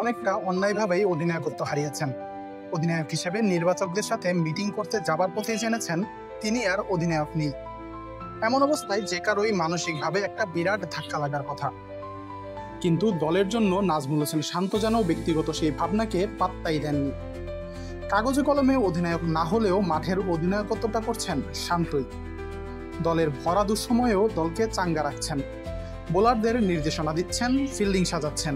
অনেকটা অন্যায়ভাবেই অধিনায়কত্ব হারিয়েছেন। অধিনায়ক হিসেবে নির্বাচকদের সাথে মিটিং করতে যাবার পথেই জেনেছেন তিনি আর অধিনায়ক নেই। এমন অবস্থায় যে কারোই মানসিকভাবে একটা বিরাট ধাক্কা লাগার কথা। কিন্তু দলের জন্য নাজমুল হোসেন শান্ত যেন ব্যক্তিগত সেই ভাবনাকে পাত্তাই দেননি। কাগজে কলমে অধিনায়ক না হলেও মাঠের অধিনায়কত্বটা করছেন শান্তই। দলের ভরা দুঃসময়েও দলকে চাঙ্গা রাখছেন, বোলারদের নির্দেশনা দিচ্ছেন, ফিল্ডিং সাজাচ্ছেন।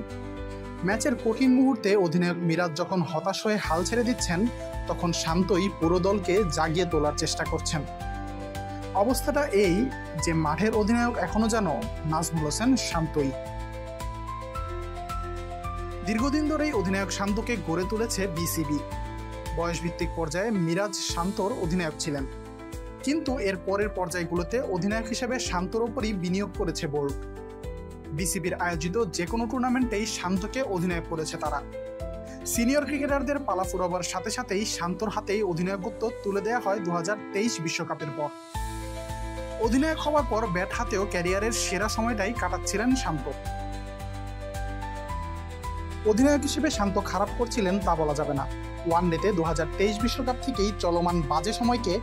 ম্যাচের কঠিন মুহূর্তে অধিনায়ক মিরাজ যখন হতাশ হয়ে হাল ছেড়ে দিচ্ছেন, তখন শান্তই পুরো দলকে জাগিয়ে তোলার চেষ্টা করছেন। অবস্থাটা এই যে মাঠের অধিনায়ক এখনো যেন নাজমুল হোসেন শান্তই। দীর্ঘদিন ধরেই অধিনায়ক শান্তকে গড়ে তুলেছে বিসিবি। বয়সভিত্তিক পর্যায়ে মিরাজ শান্তর অধিনায়ক ছিলেন, কিন্তু এর পরের পর্যায়গুলোতে অধিনায়ক হিসেবে শান্তর ওপরই বিনিয়োগ করেছে বোর্ড। বিসিবির আয়োজিত যে কোনো টুর্নামেন্টেই শান্তকে অধিনায়ক করেছে তারা। সিনিয়র ক্রিকেটারদের পালা ফুরাবার সাথে সাথেই শান্তর হাতেই অধিনায়কত্ব তুলে দেওয়া হয় 2023 বিশ্বকাপের পর। অধিনায়ক হওয়ার পর ব্যাট হাতেও ক্যারিয়ারের সেরা সময়টাই কাটাচ্ছিলেন শান্ত। অধিনায়ক হিসেবে শান্ত খারাপ করছিলেন তা বলা যাবে না। ওয়ানডেতে 2023 বিশ্বকাপ থেকেই চলমান বাজে সময়কে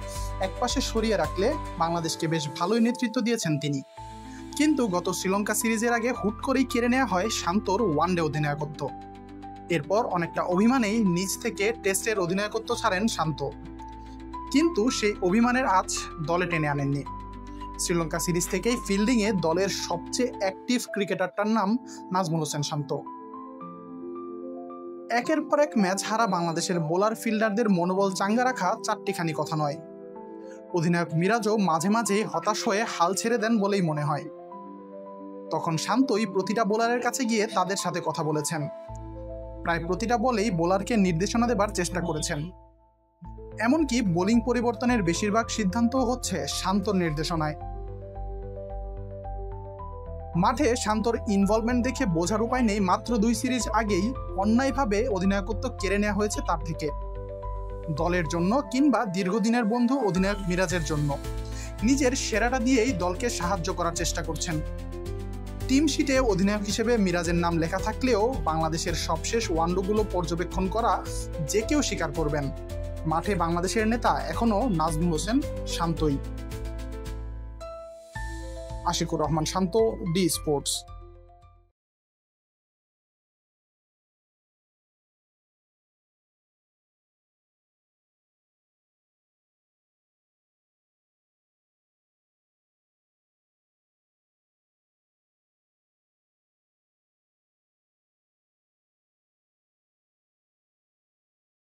একপাশে সরিয়ে রাখলে বাংলাদেশকে বেশ ভালোই নেতৃত্ব দিয়েছেন তিনি। কিন্তু গত শ্রীলঙ্কা সিরিজের আগে হুট করেই কেড়ে নেওয়া হয় শান্তর ওয়ানডে অধিনায়কত্ব। এরপর অনেকটা অভিমানেই নিজ থেকে টেস্টের অধিনায়কত্ব ছাড়েন শান্ত, কিন্তু সেই অভিমানের আঁচ দলে টেনে আনেননি। শ্রীলঙ্কা সিরিজ থেকেই ফিল্ডিংয়ে দলের সবচেয়ে অ্যাক্টিভ ক্রিকেটারটার নাম নাজমুল হোসেন শান্ত। একের পর এক ম্যাচ হারা বাংলাদেশের বোলার ফিল্ডারদের মনোবল চাঙ্গা রাখা চারটিখানি কথা নয়। অধিনায়ক মিরাজও মাঝে মাঝে হতাশ হয়ে হাল ছেড়ে দেন বলেই মনে হয়। তখন শান্তই প্রতিটা বোলারের কাছে গিয়ে তাদের সাথে কথা বলেছেন। প্রায় প্রতিটা বলেই বোলারকে নির্দেশনা দেবার চেষ্টা করেছেন। এমনকি বোলিং পরিবর্তনের বেশিরভাগ সিদ্ধান্তও হচ্ছে শান্তর নির্দেশনায়। মাঠে শান্তর ইনভলভমেন্ট দেখে বোঝার উপায় নেই মাত্র 2 সিরিজ আগেই অন্যায়ভাবে অধিনায়কত্ব কেড়ে নেওয়া হয়েছে তার থেকে। দলের জন্য কিংবা দীর্ঘদিনের বন্ধু অধিনায়ক মিরাজের জন্য নিজের সেরাটা দিয়েই দলকে সাহায্য করার চেষ্টা করছেন। টিম শিটে অধিনায়ক হিসেবে মিরাজের নাম লেখা থাকলেও বাংলাদেশের সবশেষ ওয়ানডেগুলো পর্যবেক্ষণ করা যে কেউ স্বীকার করবেন, মাঠে বাংলাদেশের নেতা এখনও নাজমুল হোসেন শান্তই। আশিকুর রহমান শান্ত, ডি স্পোর্টস।